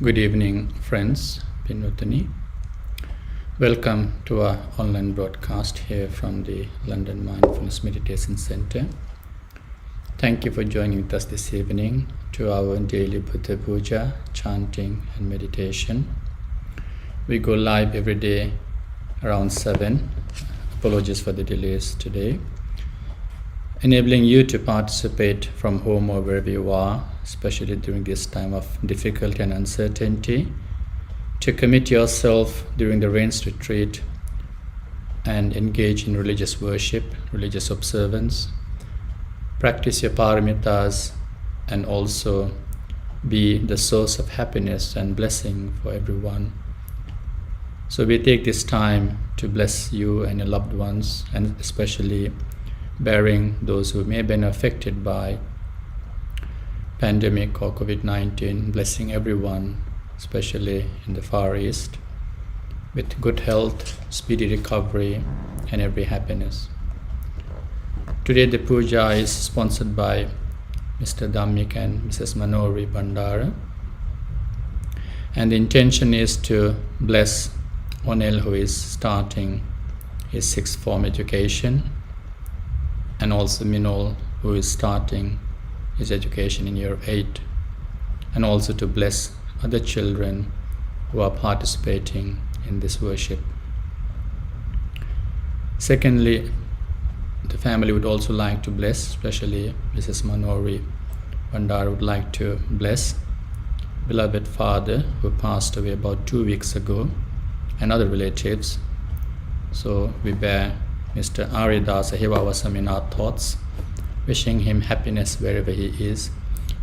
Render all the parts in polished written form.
Good evening, friends. Pinutani. Welcome to our online broadcast here from the London Mindfulness Meditation Center. Thank you for joining with us this evening to our daily Buddha Puja, chanting and meditation. We go live every day around 7. Apologies for the delays today. Enabling you to participate from home or wherever you are, especially during this time of difficulty and uncertainty, to commit yourself during the rains retreat and engage in religious worship, religious observance, practice your paramittas, and also be the source of happiness and blessing for everyone. So we take this time to bless you and your loved ones, and especially bearing those who may have been affected by pandemic or COVID-19, blessing everyone, especially in the Far East, with good health, speedy recovery, and every happiness. Today the puja is sponsored by Mr. Dhammik and Mrs. Manori Bandara, and the intention is to bless Onel, who is starting his 6th form education, and also Minol, who is starting his education in year 8, and also to bless other children who are participating in this worship. Secondly, the family would also like to bless, especially Mrs. Manori Bandar would like to bless beloved father who passed away about 2 weeks ago, and other relatives. So we bear Mr. Aridas Ahivawasam in our thoughts, wishing him happiness wherever he is.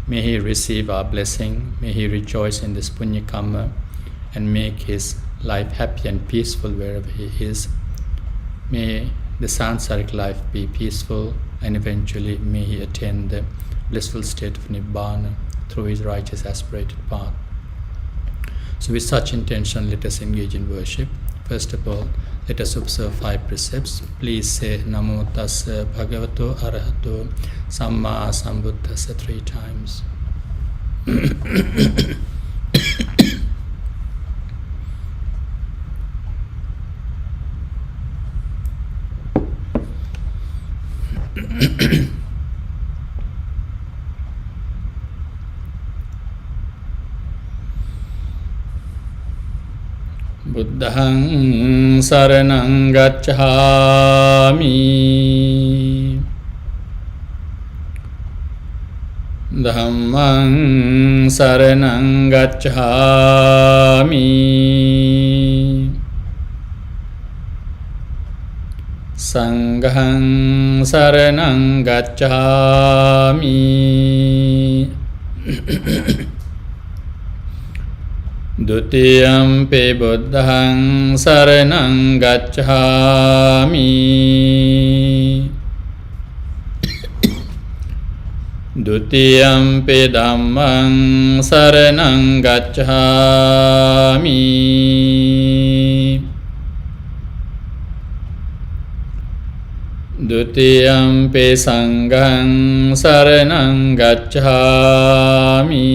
May he receive our blessing, may he rejoice in this punya karma and make his life happy and peaceful wherever he is. May the sansaric life be peaceful, and eventually may he attain the blissful state of Nibbana through his righteous aspirated path. So with such intention, let us engage in worship. First of all, let us observe 5 precepts. Please say Namo Tassa Bhagavato Arahato Samma Sambuddhassa 3 times. Buddhaṃ saraṇaṃ gacchāmi, Dhammaṃ saraṇaṃ gacchāmi, Saṅghaṃ saraṇaṃ gacchāmi, Dutiyampi buddhaṃ saraṇaṃ gacchāmi, Dutiyampi dhammaṃ saraṇaṃ gacchāmi, Dutiyampi saṅghaṃ saraṇaṃ gacchāmi,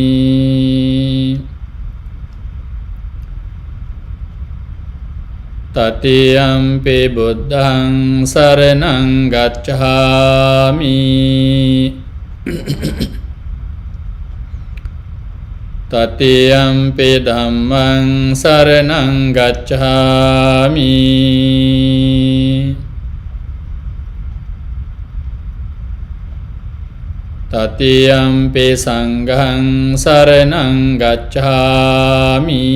Tatiyampi buddhaṃ saraṇaṃ gacchāmi, Tatiyampi dhammaṃ saraṇaṃ gacchāmi, Tatiyampi saṅghaṃ saraṇaṃ gacchāmi.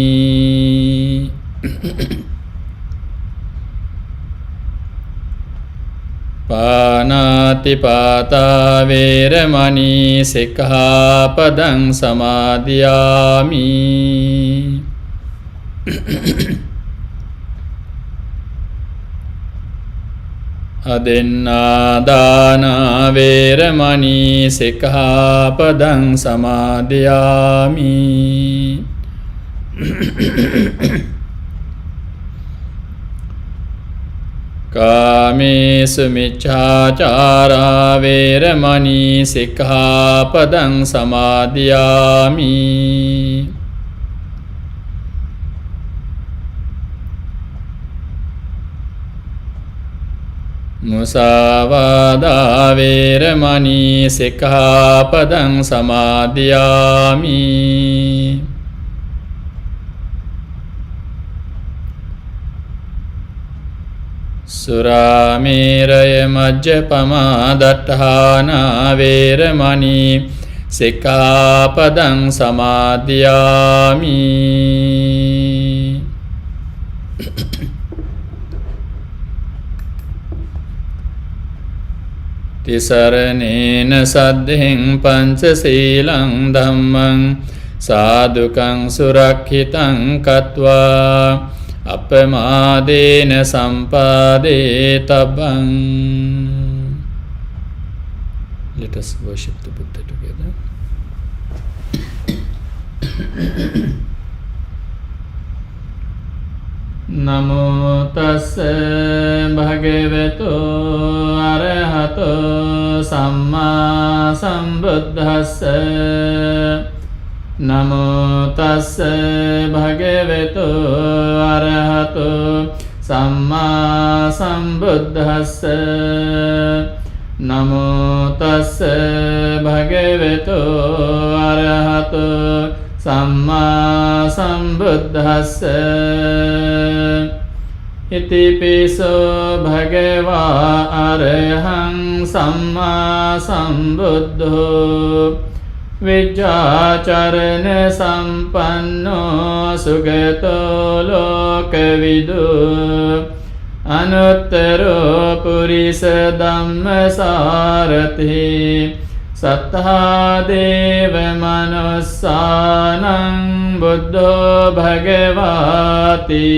Pānātipātā vēramaṇī sikkhapaдаṃ samādhiyāmi. Adinādāna vēramaṇī sikkhapaдаṃ samādhiyāmi. Kāmesu miccācārā vēramaṇī sikkhapaдаṃ samādhiyāmi. මුසාවාදා වේරමණී සික්ඛාපදං සමාදියාමි. සුරාමේරය මජ්ජපමා දට්ඨානා වේරමණී සික්ඛාපදං සමාදියාමි. තිසරණේන සද්ධින් පංචශීලං ධම්මං සාදුකං සුරක්ඛිතං කତ୍වා අපමාදේන සම්පාදේ තබ්බං. Let us worship the Buddha together. Namo tassa bhagavato arahato samma sambuddhassa. Namo tassa bhagavato arahato samma sambuddhassa. Namo tassa bhagavato arahato samma sambuddhassa. Itipiso bhagava arahang samma sambuddho vijjācarana sampanno sugato lokavidu anuttaro purisa dhammasarathi sattha deva manussanam buddho bhagavati.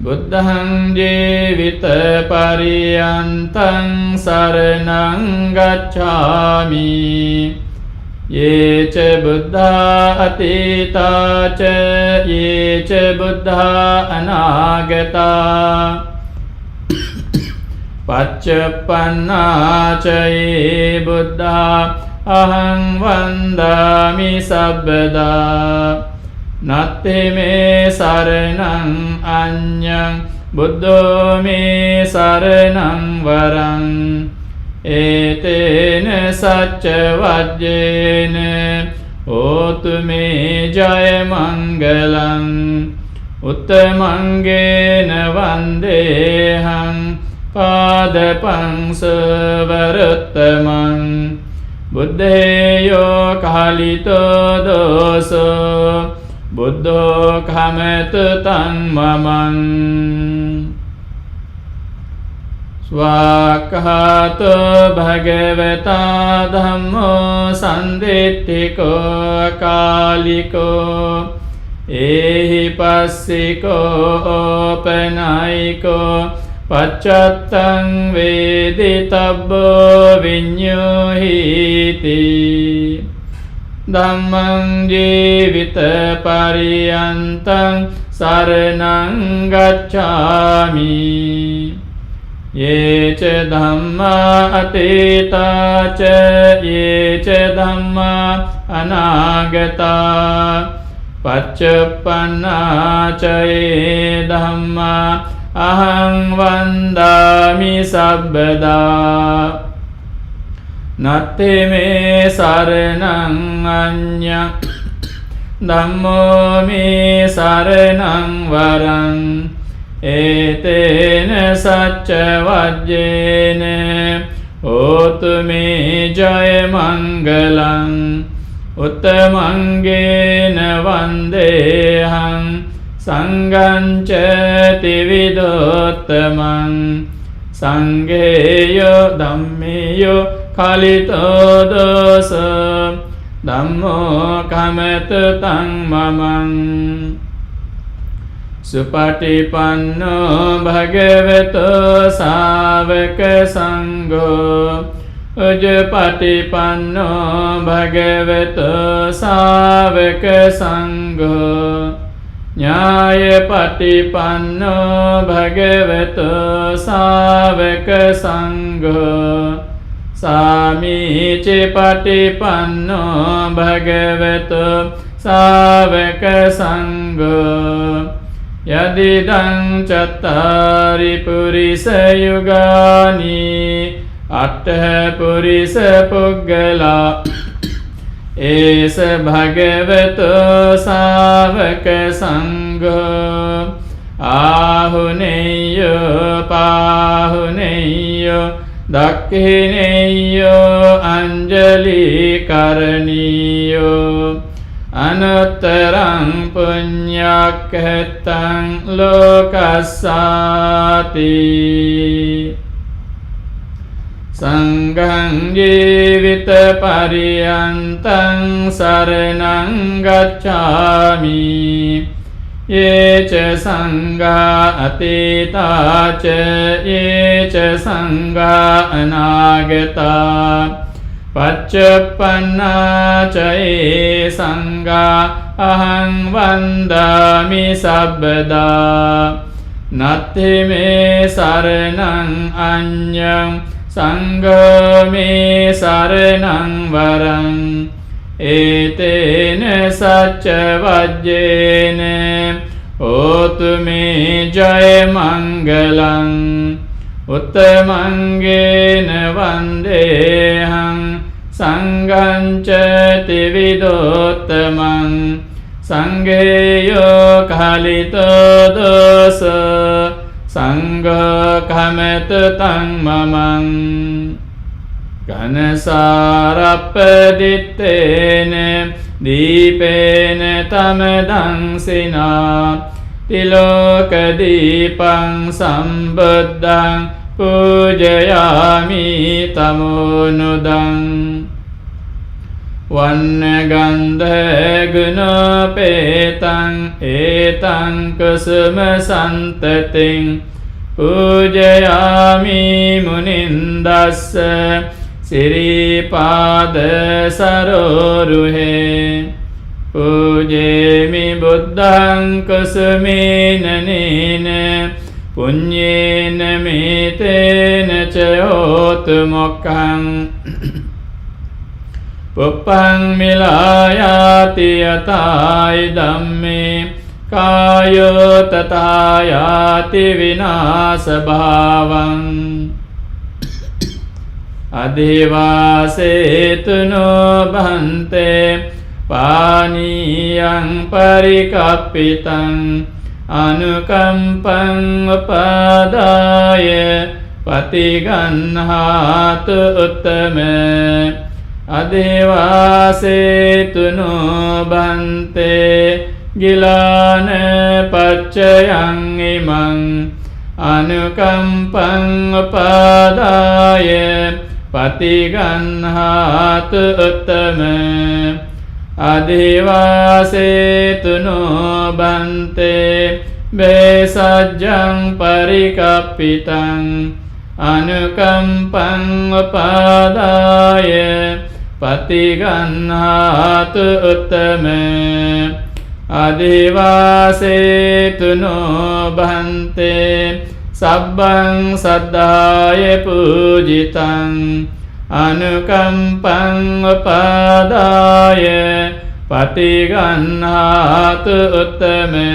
Buddhaṃ jīvita pariyantaṃ saranam gacchāmi. Ye ca buddhā atītā ca ye ca buddhā anāgatā. Paccapannā ca ye buddhā ahaṃ vandāmi sabbadā. Natti me saranam anyam buddho me saranam varam. Etena sacca vajjena hotu me jaya mangalam. Uttamangena vandeham padapam savaruttamam. Buddheyo kalito doso Buddho khamatu tang mamang. Swakhato bhagavata dhammo sandittiko akaliko. Ehi passiko opanayiko paccattam veditabbo vinyuhiti. Dhammam jīvita pariyantaṃ saranam gacchāmi. Ye ca dhamma atītā ca ye ca dhamma anāgatā. Paccapannā ca ye dhamma ahaṃ vandāmi sabbadā. Natti me saranam anyam dhammo me saranam varam. Etena sacca vajjena hotu me jaya mangalam. Uttamangena vandeham sangham ca tividottamam. Sangheyo dhammeyo kalito dosa dhammo kamatu tang mamang. Supatipanno bhagavato sāvaka sangho. Ujjapatipanno bhagavato sāvaka sangho. Nyāyapatipanno bhagavato sāvaka sangho. Sāmīci patipanno bhagavato sāvaka sangho. Yadidang cattari purisa yugani Atta purisa puggala Esa bhagavato savaka sangha Ahuneyo pahuneyo Dakhineyo anjali karaniyo Anuttarang punyakhetang lokasati Sanghang jivita pariyantang saranang gacchami Ye ca sangha atita ca ye ca sangha anagata Paccapanna ca ye sangha ahang vandami sabbada Natti me saranang anyam Sangha me saranang varang Etene sacca vajjene Otu me jaya mangalang Uttamangena vandehang Sanghanca tividottamang Sangheyo kalito dosa Sangha kameta tang mamang Ganasarappadittene Dipene tamadang sina Tilokadipang sambuddhang Pujayami tamonudang Vannagandha gunapetang Etang kusuma santating Pujayami munindassa Siripada saroruhe Pujemi buddhang kusumina nina Punyena metena cahotu mokkang Puppang milayati yatai dhamme Kayo tatayati vinasa bhavang Adhivasetu no bhante Paniyang parikappitang Anukampang upadaya Patiganhatu uttame Adhivasetu no bhante Gilana paccayang imang Anukampang upadaya Patiganhatu uttama Adhivasetu no bhante Besajjang parikappitang Anukampang upadaya Patiganhatu uttama Adhivasetu no bhante Sabbang saddhaya pujitang Anukampang upadaya Patiganhatu uttame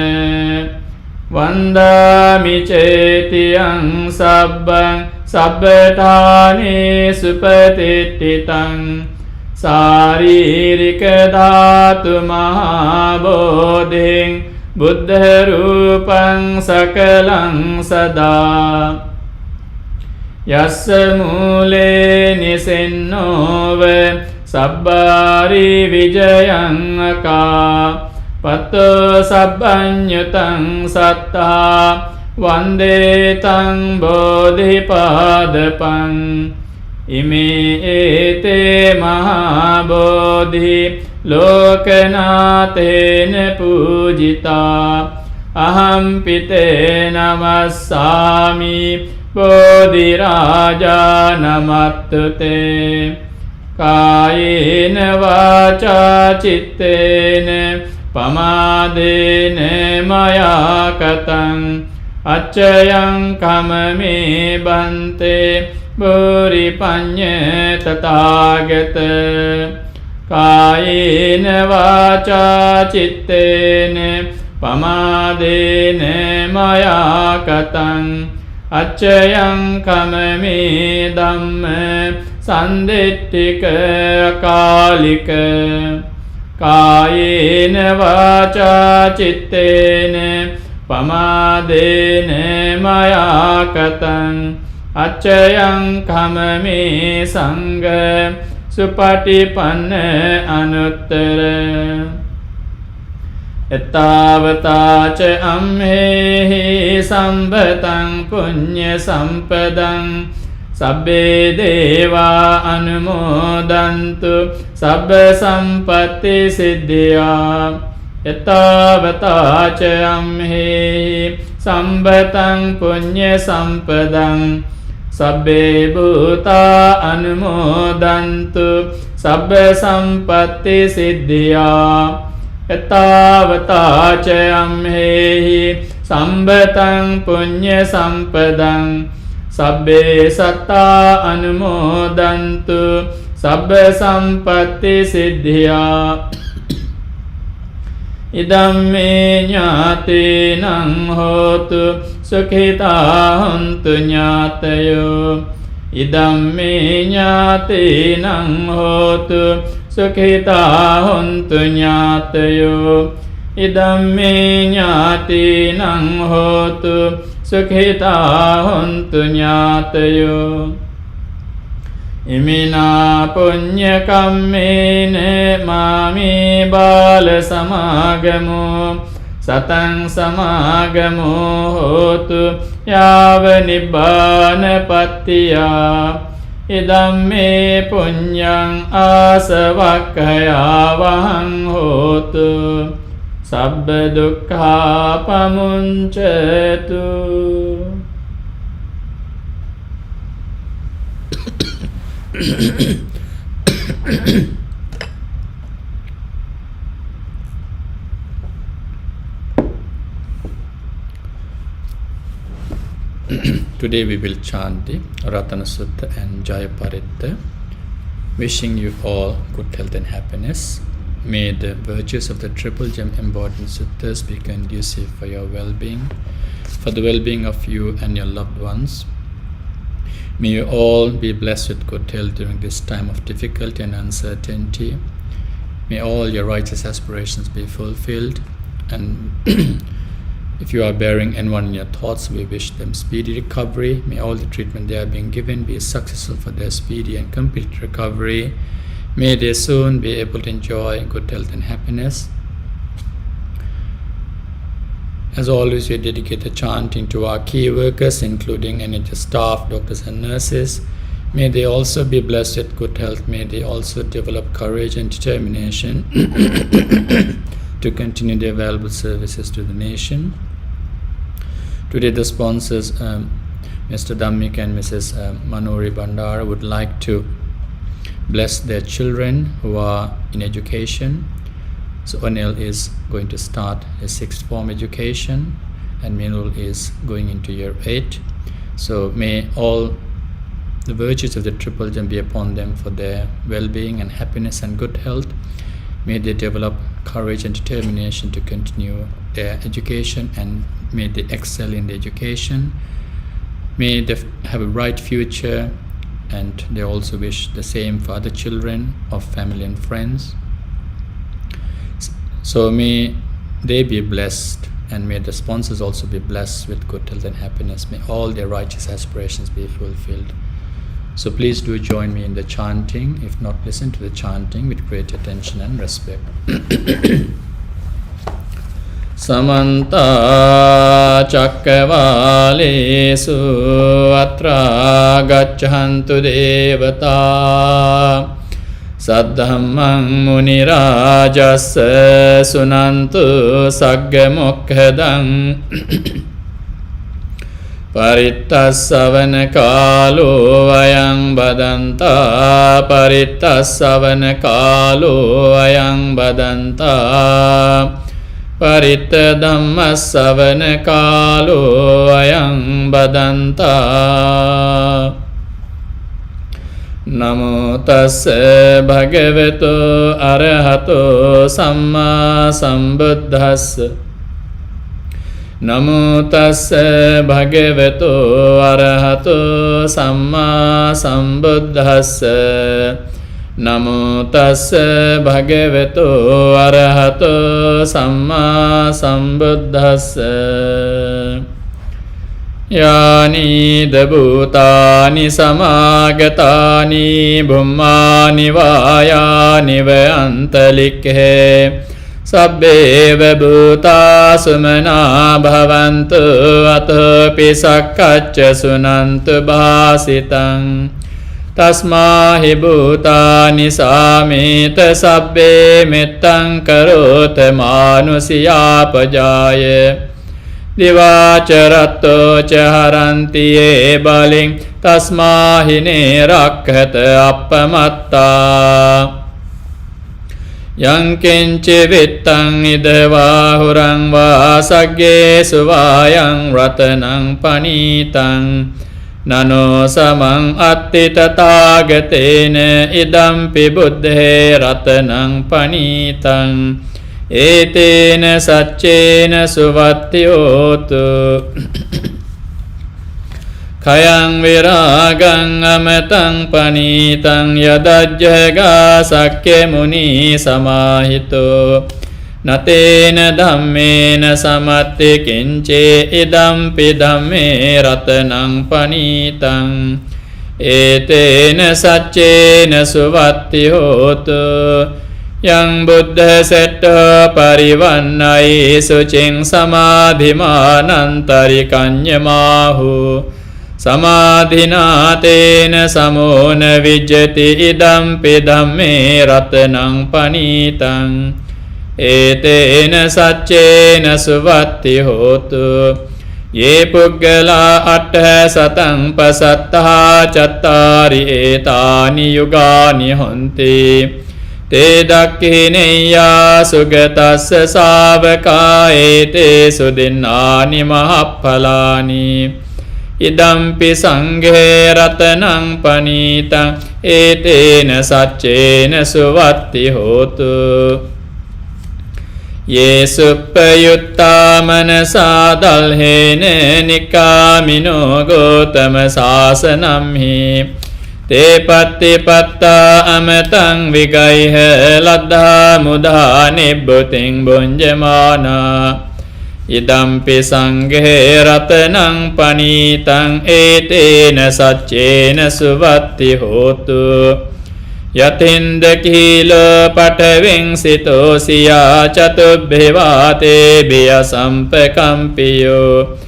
Vandami cetiyang sabbang Sabbatani supatititang Saririka dhatu mahabodhing Buddha rupang sakalang sada Yassa mule nisennove Sabbari vijayang aka Patto sabbanyutang sattha Vande tang bodhipadapang Ime ete mahabodhi Lokanatena pujita Aham pite namassami Bodhiraja namattute Kayena vaca cittena Pamadena maya katang Acayang kamame bante Buripanya tathagata Kayena vaca cittena Pamadene maya katang Acchayang kamami dhamme sandittika kalika Kayena vacha cittene Pamadene maya katang Acchayang kamami sangha Supatipanna anuttara Ettavataca amhehi sambhatang punya sampadang Sabbe deva anumodantu sabba sampatti siddhya Ettavataca amhehi sambhatang punya sampadang Sabbe bhuta anumodantu sabba sampatti siddhya Ettavataca amhehi sambhatang punya sampadang Sabbe satta anumodantu sabba sampatti siddhya Idamme jnatinang hotu sukhita hontu jnatayo Idamme jnatinang hotu sukhita hontu jnatayo Idamme jnatinang hotu sukhita hontu jnatayo Imina punya kammene mami bala samagamo Satang samagamo hotu yava nibbana pattiya Idamme punyang asavakkaya vahang hotu Sabba dukkha pamuncetu Today we will chant the Ratana Sutta and Jaya Paritta, wishing you all good health and happiness. May the virtues of the Triple Gem embodied in Suttas be conducive for your well-being, for the well-being of you and your loved ones. May you all be blessed with good health during this time of difficulty and uncertainty. May all your righteous aspirations be fulfilled, and if you are bearing anyone in your thoughts, we wish them speedy recovery. May all the treatment they are being given be successful for their speedy and complete recovery. May they soon be able to enjoy good health and happiness. As always, we dedicate the chanting to our key workers, including NHS staff, doctors and nurses. May they also be blessed with good health. May they also develop courage and determination to continue their valuable services to the nation. Today, the sponsors, Mr. Dhammik and Mrs. Manori Bandara, would like to bless their children who are in education. So Anil is going to start his 6th form education, and Minul is going into year 8. So may all the virtues of the Triple Gem be upon them for their well-being and happiness and good health. May they develop courage and determination to continue their education, and may they excel in the education. May they have a bright future, and they also wish the same for other children of family and friends. So may they be blessed, and may the sponsors also be blessed with good health and happiness. May all their righteous aspirations be fulfilled. So please do join me in the chanting. If not, listen to the chanting with great attention and respect. Samanta cakkavalesu atra gaccantu devata Saddhammang munirajassa sunantu sagga mokkadang Paritta kalo ayang badanta Paritta kalo ayang badanta Paritta Dhamma kalo ayang badanta Namo tassa bhagavato arahato samma sambuddhassa නමෝ තස්ස භගවතු අරහතු සම්මා සම්බුද්දස්ස නමෝ තස්ස භගවතු අරහතු සම්මා සම්බුද්දස්ස යානි දබුතානි සමාගතානි බුම්මානි වායානි වයන්තලික්ඛේ සබ්බේව භූතා සුමනා භවන්තු අතෝපි සක්කච්ච සුනන්තු භාසිතං තස්මාහි භූතානි සාමේත සබ්බේ මෙත්තං කරෝත මානුසියාපජාය දිවාචරත්තෝ ච හරන්ති ඒ බලින් තස්මාහිනේ රක්ඛත අප්පමත්තා යං කිංච විත්තං ඉදවා හුරං වාසග්ගේ සුවායං රතනං පනීතං නනෝ සමං අත්ති තථාගතේන ඉදම්පි බුද්ධේ රතනං පනීතං ඒතේන සච්චේන සුවත්තියෝතු khayang viragang amatang panitang yadajjaga sakke muni samahito natena dhammena samatti kinche idampi dhamme ratanang panitang etena saccena suvatti hotu yang buddha setta parivannai sucing samadhimanantarikanyamahu සමාධිනාතේන සමෝන විජ්ජති ඉදම්පි ධම්මේ රතනං පනීතං ඒතේන සච්චේන සුවත්ති හෝතු යේ පුග්ගලා අට්ඨ සතං පසත්තා චත්තාරි ඒතානි යුගානි හොන්ති තේ දක්ඛිනේයා සුගතස්ස ශාවකා ඒතේ සුදින්නානි මහප්ඵලානි ඉදම්පි සංඝේ රතනං පනීතං ඒතේන සච්චේන සුවත්ති හෝතු යේසුප්පයුත්තා මනසා දල්හේන නිකාමිනෝ ගෝතම සාසනම්හි තේ පත්තිපත්තා අමතං විගයිහ ලද්ධා මුදා නිබ්බුතින් බුඤ්ජමානා ඉදම්පි සංඝේ රතනං පනීතං ඒතේන සච්චේන සුවත්ති හෝතු යතින්ද කීලෝ පඨවින් සිතෝසියා චතුබ්බේවාතේ බිය සම්පකම්පියෝ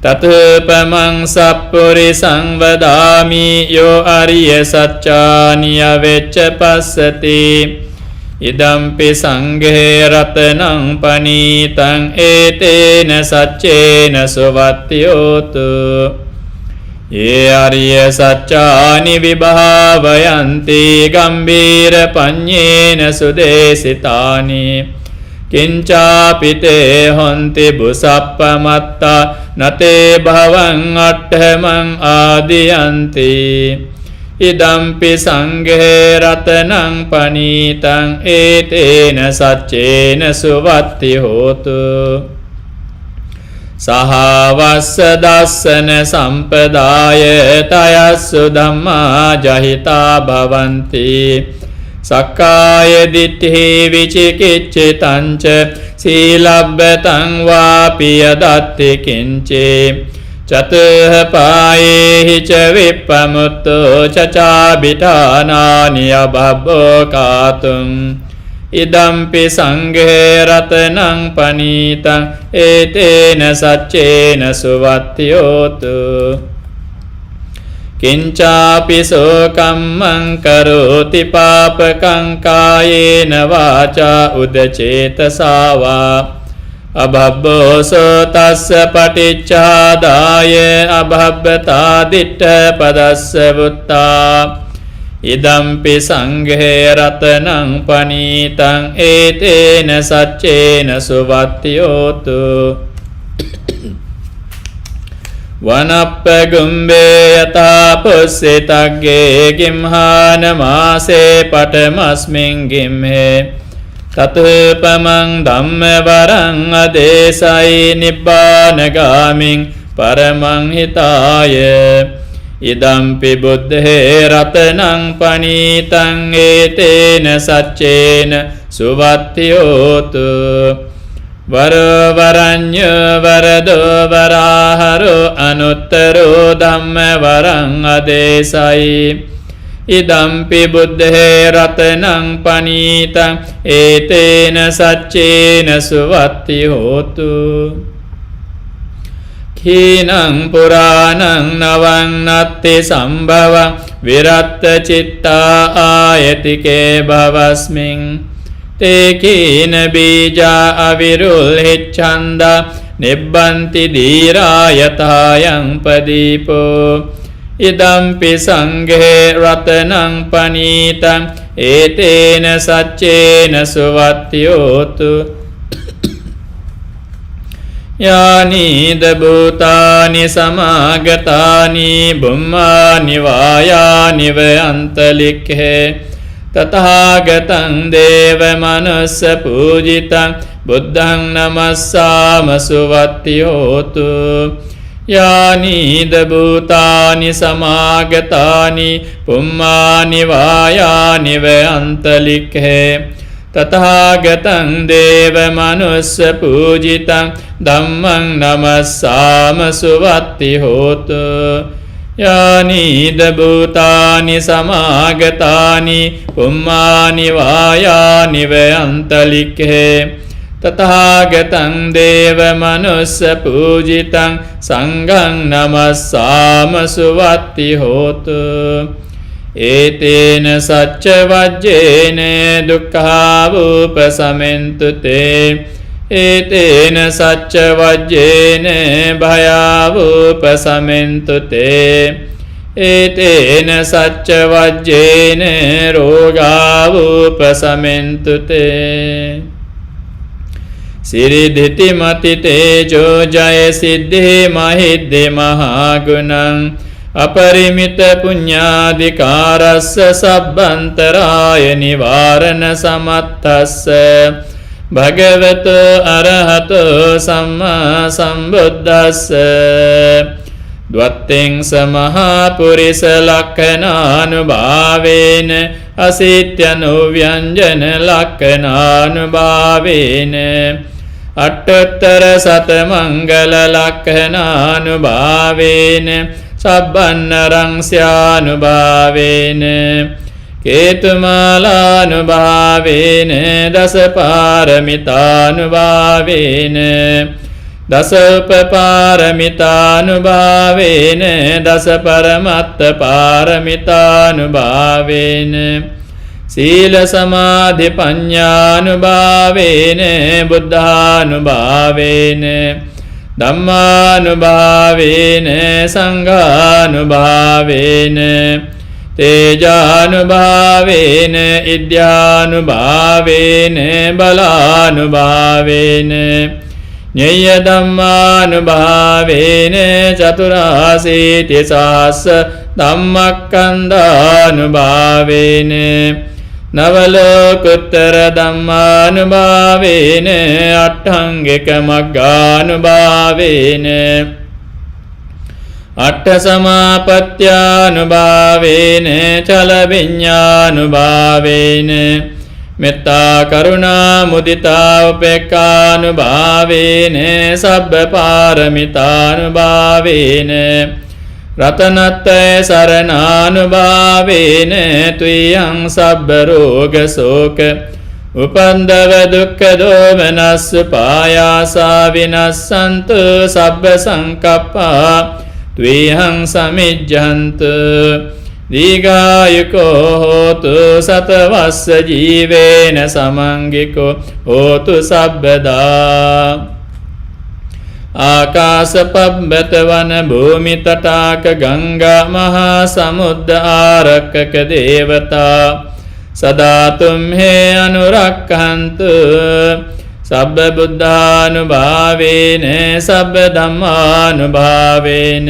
තතුපමං සප්පුරිසං වදාමි යෝ අරිය සච්චානිය වෙච්ච පස්සති ඉදම්පි සංඝේ රතනං පනීතං ඒතේන සච්චේන සුවත්තියෝතු ඒ අරිය සච්චානි විභාවයන්ති ගම්බීර පඤ්ඤේන සුදේසිතානි කිංචාපිතේ හොන්ති බුසප්පමත්තා නතේ භවං අට්ඨමං ආදියන්ති ඉදම්පි සංඝේ රතනං පනීතං ඒතේන සච්චේන සුවත්ති හෝතු සහවස්ස දස්සන සම්පදාය තයස්සු ධම්මා ජහිතා භවಂತಿ සක්කාය දිට්ඨි විචිකිච්ඡිතං ච සීලබ්බතං වාපිය දත්ති කිංචේ චතුහ පායේහි ච විප්පමුත්තෝ චචාබිඨානානි අබබ්බෝ කාතුං ඉදම්පි සංඝේ රතනං පනීතං ඒතේන සච්චේන සුවත්තියෝතු කිංචාපි සෝකම්මං කරෝති පාපකං කායේන වාචා උදචේතසාවා අබබ්බෝසෝ තස්ස පටිච්චාදාය අබබ්බතා දිට්ඨ පදස්ස වුත්තා ඉදම්පි සංඝේ රතනං පනීතං ඒතේන සච්චේන සුවත්තියෝතු වනප්පගුම්බේ යතා පුස්සිතග්ගේ ගිම්හාන මාසේ පඨමස්මින් ගිම්හේ තතුපමං ධම්මවරං අදේසයි නිබ්බානගාමින් පරමං හිතාය ඉදම්පි බුද්ධේ රතනං පනීතං ඒතේන සච්චේන සුවත්තියෝතු වරවරඤ්ඤ වරදෝ වරාහරෝ අනුත්තරෝ ධම්මවරං අදේසයි ඉදම්පි බුද්ධේ රතනං පනීතං ඒතේන සච්චේන සුවත්තියෝතු කීනං පුරාණං නවං නත්ති සම්භවං විරත්ත චිත්තා ආයතිකේ භවස්මින් තේ කීන බීජා අවිරුල්හිච්ඡන්දා නිබ්බන්ති දීරා යථායං පදීපෝ ඉදම්පි සංඝේ රතනං පනීතං ඒතේන සච්චේන සුවත්තියෝතු යානීද භූතානි සමාගතානි බුම්මානි වායානි වයන්තලික්ඛේ තථාගතං දේව මනස්ස පූජිතං බුද්ධං නමස්සාම සුවත්තියෝතු යානීද භූතානි සමාගතානි පුම්මානි වායානි වයන්තලික්ඛේ තථාගතං දේව මනුස්ස පූජිතං ධම්මං නමස්සාම සුවත්තියෝතු යානීද භූතානි සමාගතානි පුම්මානි වායානි වයන්තලික්ඛේ තථාගතං දේව මනුස්ස පූජිතං සංඝං නමස්සාම සුවත්තියෝතු ඒතේන සච්ච වජ්ජේන දුක්ඛාවූපසමෙන්තු තේ ඒතේන සච්ච වජ්ජේන භයාවූපසමෙන්තු තේ ඒතේන සච්ච වජ්ජේන රෝගාවූපසමෙන්තු තේ සිරිධිති මති තේජෝ ජය සිද්ධි මහිද්දි මහාගුණං අපරිමිත පුඤ්ඤාධිකාරස්ස සබ්බන්තරාය නිවාරණ සමත්තස්ස භගවතු අරහතෝ සම්මා සම්බුද්දස්ස ද්වත්තෙන් සමහා පුරිස ලක්ඛනානුභාවේන අසිත්‍යනුව්‍යංජන ලක්ඛනානුභාවේන අට්ඨතර සත මංගල ලක්ඛනානුභාවේන සබ්බන්නරං ස්යානුභාවේන කේතුමාලානුභාවේන දස පාරමිතානුභාවේන දස උපපාරමිතානුභාවේන දස පරමත්ත පාරමිතානුභාවේන සීල සමාධි පඤ්ඤානුභාවේන බුද්ධානුභාවේන ධම්මානුභාවේන සංඝානුභාවේන තේජානුභාවේන ඉද්ධානුභාවේන බලානුභාවේන ඤය ධම්මානුභාවේන චතුරාසීති සහස්ස ධම්මක්ඛන්ධානුභාවේන නවලෝකුත්තර ධම්මානුභාවේන අට්ඨංගික මග්ගානුභාවේන අට්ඨ සමාපත්ත්‍යානුභාවේන චල විඤ්ඤානුභාවේන මෙත්තා කරුණා මුදිතා උපේක්ඛානුභාවේන සබ්බ පාරමිතානුභාවේන රතනත්තේ සරණානුභාවේන තුයං සබ්බ රෝග ශෝක උපන්දව දුක්ඛ දෝමනස්ස පායාසා විනස්සන්තු සබ්බ සංකප්පා ත්වේහං සමිජ්ජන්තු දීඝායුකෝ හෝතු සතවස්ස ජීවේන සමංගිකෝ හෝතු සබ්බදා ආකාශපබ්බත වන භූමි තටාක ගංගා මහා සමුද්ද ආරක්කක දේවතා සදා තුම්හේ අනුරක්ඛන්තු සබ්බ බුද්ධානුභාවේන සබ්බ ධම්මානුභාවේන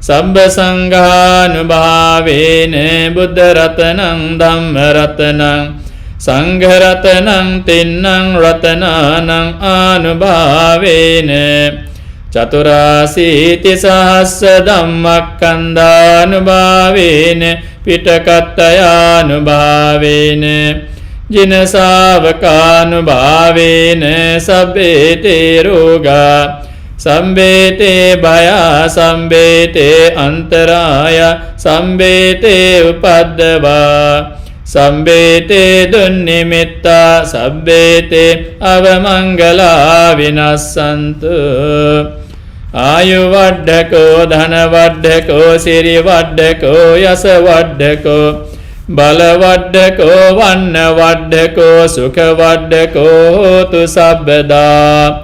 සබ්බ සංඝානුභාවේන බුද්ධ රතනං ධම්ම රතනං Sangharatanang tinnang ratananang anubhavena Chaturasiti sahassa dhammakkandanubhavena Pitakattayanubhavena Jinasavakanubhavena Sabbete roga Sambete bhaya sambete antaraya Sambete upaddava Sambete dunnimitta sabbete avamangala vinassantu Ayuvaddhako dhanavaddhako sirivaddhako yasavaddhako Balavaddhako vannavaddhako sukavaddhako hotu sabbada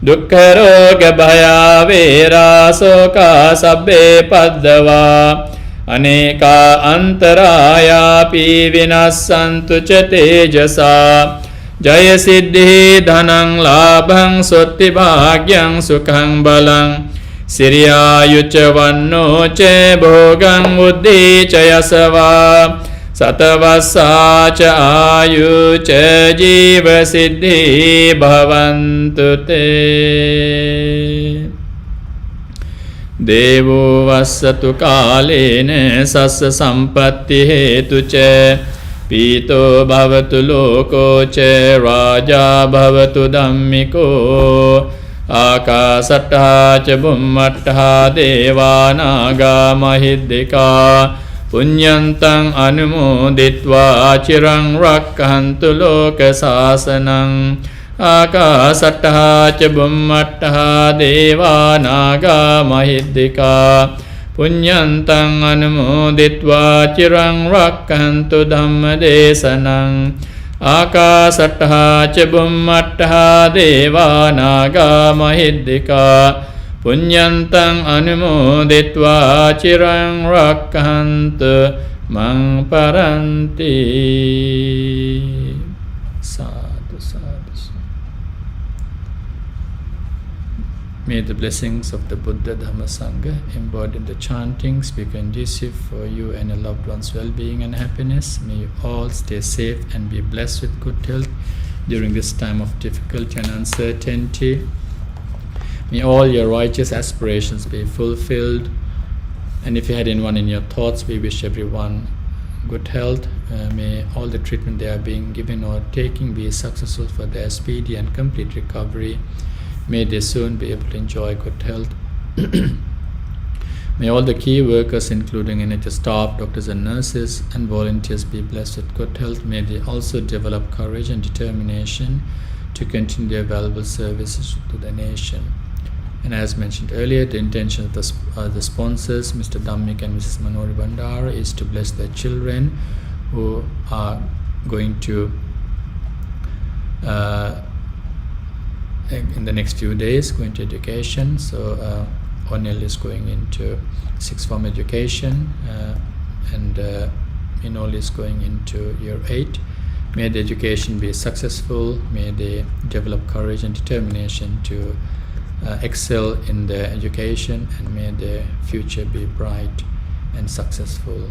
Dukkharoga bhaya vera soka sabbe paddava Aneka antaraya pi vinassantu ca tejasa Jaya siddhi dhanang labhang sotti bhagyang sukhang balang Siriya ca vanno ca bhogang buddhi ca yasava Satavassa ca ayu ca jiva siddhi bhavantu te Devo vassatu kalena sassa sampatti hetu ca Pito bhavatu loko ca raja bhavatu dhammiko Akasattha ca bhummattha devanaga mahiddhika Punyantang anumoditva chirang rakkantu loka sasanang Akasattha ca bhummattha devanaga mahiddhika Punyantang anumoditva chirang rakkantu dhamma desanang Akasattha ca bhummattha devanaga mahiddhika Punyantang anumoditva chirang rakkantu mang paranti Sadhu, sadhu, sadhu. May the blessings of the Buddha, Dhamma, Sangha embodied in the chantings be conducive for you and your loved ones' well-being and happiness. May you all stay safe and be blessed with good health during this time of difficulty and uncertainty. May all your righteous aspirations be fulfilled. And if you had anyone in your thoughts, we wish everyone good health. May all the treatment they are being given or taking be successful for their speedy and complete recovery. May they soon be able to enjoy good health. May all the key workers, including NHS staff, doctors and nurses, and volunteers be blessed with good health. May they also develop courage and determination to continue their valuable services to the nation. And as mentioned earlier, the intention of the sponsors, Mr. Dhammik and Mrs. Manori Bandara, is to bless their children who are going to in the next few days going to education. So Onil is going into sixth form education and Minol is going into year 8. May the education be successful. May they develop courage and determination to excel in their education, and may their future be bright and successful.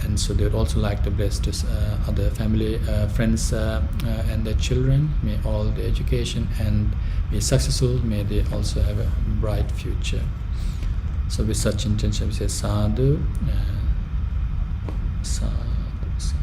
And so they would also like to bless this, other family, friends and their children. May all the education and be successful. May they also have a bright future. So with such intention we say sadhu, sadhu, sadhu.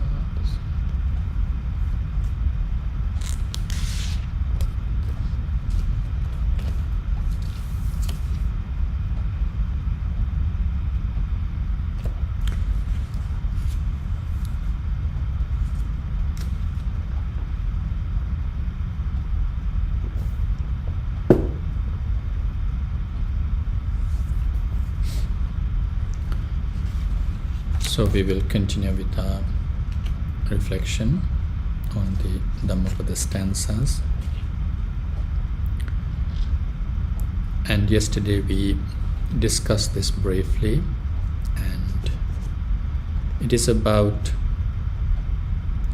So we will continue with our reflection on the Dhammapada stanzas. And yesterday we discussed this briefly, and it is about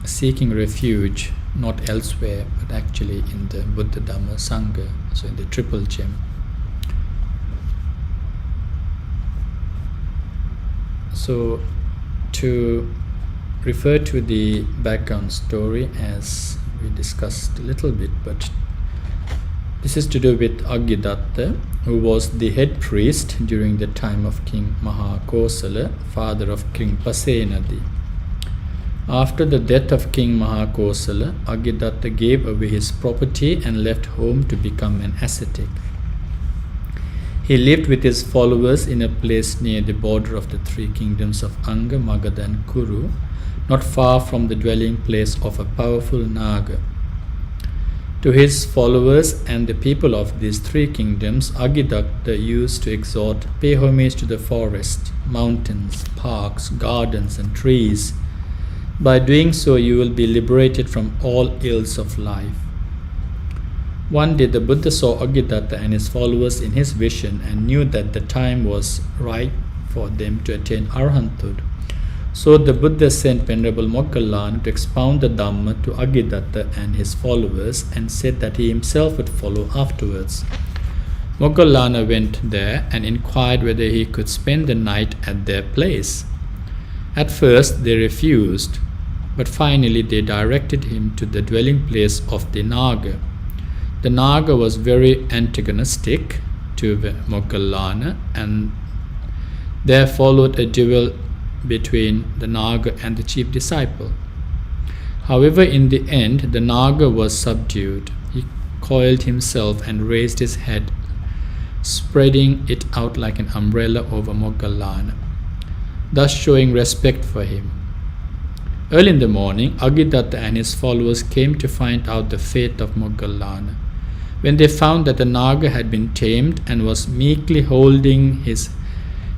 seeking refuge not elsewhere but actually in the Buddha, Dhamma, Sangha, so in the triple gem. So to refer to the background story as we discussed a little bit, but this is to do with Aggidatta, who was the head priest during the time of King Mahakosala, father of King Pasenadi. After the death of King Mahakosala, Aggidatta gave away his property and left home to become an ascetic. He lived with his followers in a place near the border of the three kingdoms of Anga, Magadha and Kuru, not far from the dwelling place of a powerful Naga. To his followers and the people of these three kingdoms, Aggidatta used to exhort, pay homage to the forest, mountains, parks, gardens and trees. By doing so, you will be liberated from all ills of life. One day the Buddha saw Aggidatta and his followers in his vision and knew that the time was right for them to attain arahanthood. So the Buddha sent Venerable Moggallana to expound the Dhamma to Aggidatta and his followers and said that he himself would follow afterwards. Moggallana went there and inquired whether he could spend the night at their place. At first they refused, but finally they directed him to the dwelling place of the Naga. The Naga was very antagonistic to Moggallana, and there followed a duel between the Naga and the chief disciple. However, in the end, the Naga was subdued. He coiled himself and raised his head, spreading it out like an umbrella over Moggallana, thus showing respect for him. Early in the morning, Aggidatta and his followers came to find out the fate of Moggallana. When they found that the Naga had been tamed and was meekly holding his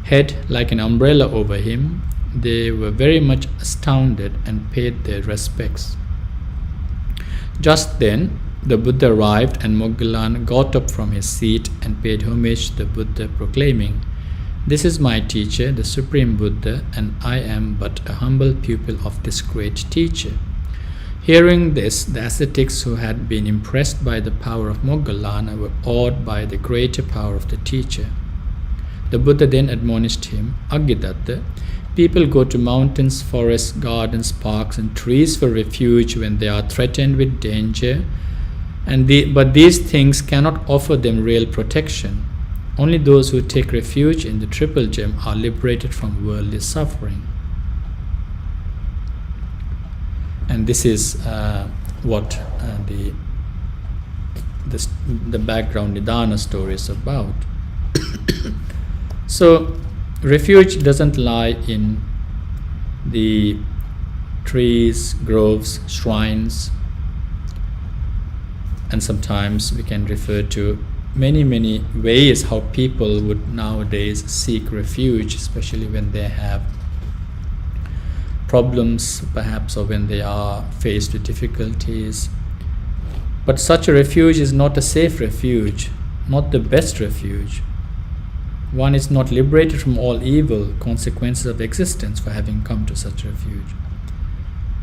head like an umbrella over him, they were very much astounded and paid their respects. Just then, the Buddha arrived and Moggallana got up from his seat and paid homage to the Buddha, proclaiming, "This is my teacher, the Supreme Buddha, and I am but a humble pupil of this great teacher." Hearing this, the ascetics who had been impressed by the power of Moggallana were awed by the greater power of the teacher. The Buddha then admonished him, "Aggidatta, people go to mountains, forests, gardens, parks, and trees for refuge when they are threatened with danger, but these things cannot offer them real protection. Only those who take refuge in the Triple Gem are liberated from worldly suffering." And this is what the background Nidana story is about. So, refuge doesn't lie in the trees, groves, shrines, and sometimes we can refer to many ways how people would nowadays seek refuge, especially when they have problems perhaps, or when they are faced with difficulties. But such a refuge is not a safe refuge, not the best refuge. One is not liberated from all evil consequences of existence for having come to such refuge.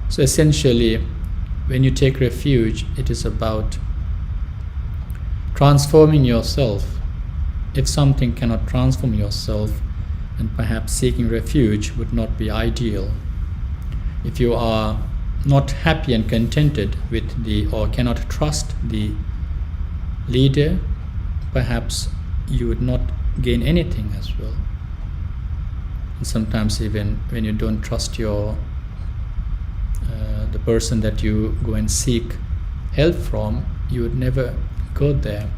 So essentially, when you take refuge, it is about transforming yourself. If something cannot transform yourself, then perhaps seeking refuge would not be ideal. If you are not happy and contented with or cannot trust the leader, perhaps you would not gain anything as well. And sometimes even when you don't trust the person that you go and seek help from, you would never go there.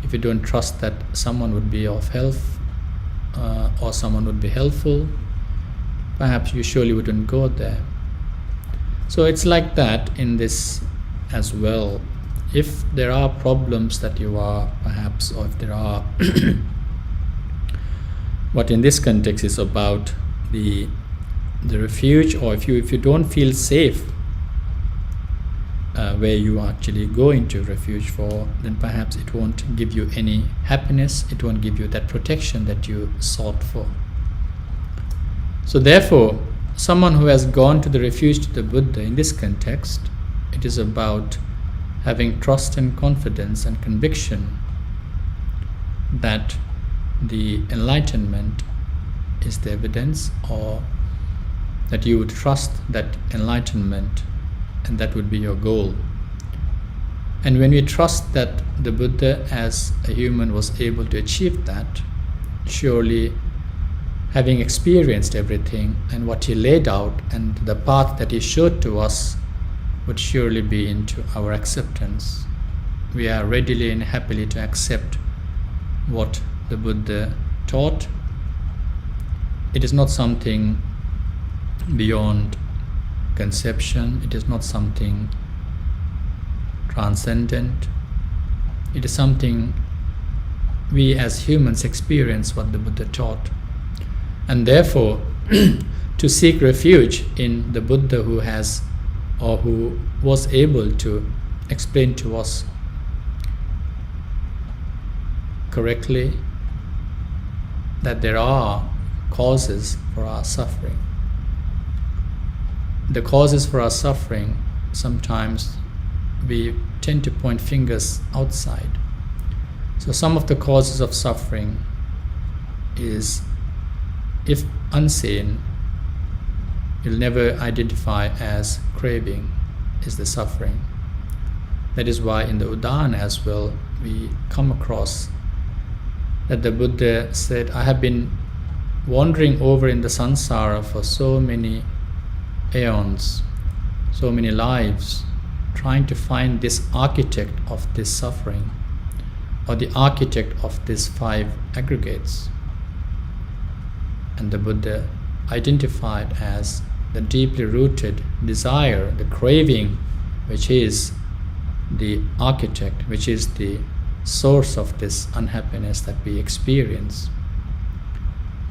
If you don't trust that someone would be of help or someone would be helpful, perhaps you surely wouldn't go there. So it's like that in this as well. If there are problems that you are perhaps, or if there are what in this context is about the refuge, or if you don't feel safe where you are actually going to refuge for, then perhaps it won't give you any happiness, it won't give you that protection that you sought for. So therefore, someone who has gone to the refuge to the Buddha, in this context, it is about having trust and confidence and conviction that the enlightenment is the evidence, or that you would trust that enlightenment, and that would be your goal. And when we trust that the Buddha as a human was able to achieve that, surely having experienced everything and what he laid out and the path that he showed to us would surely be into our acceptance. We are readily and happily to accept what the Buddha taught. It is not something beyond conception. It is not something transcendent. It is something we as humans experience what the Buddha taught. And therefore, to seek refuge in the Buddha who has or who was able to explain to us correctly that there are causes for our suffering. The causes for our suffering, sometimes we tend to point fingers outside. So some of the causes of suffering is, if unseen, you'll never identify as craving is the suffering. That is why in the Udana as well, we come across that the Buddha said, I have been wandering over in the samsara for so many aeons, so many lives, trying to find this architect of this suffering, or the architect of these 5 aggregates. And the Buddha identified as the deeply rooted desire, the craving, which is the architect, which is the source of this unhappiness that we experience.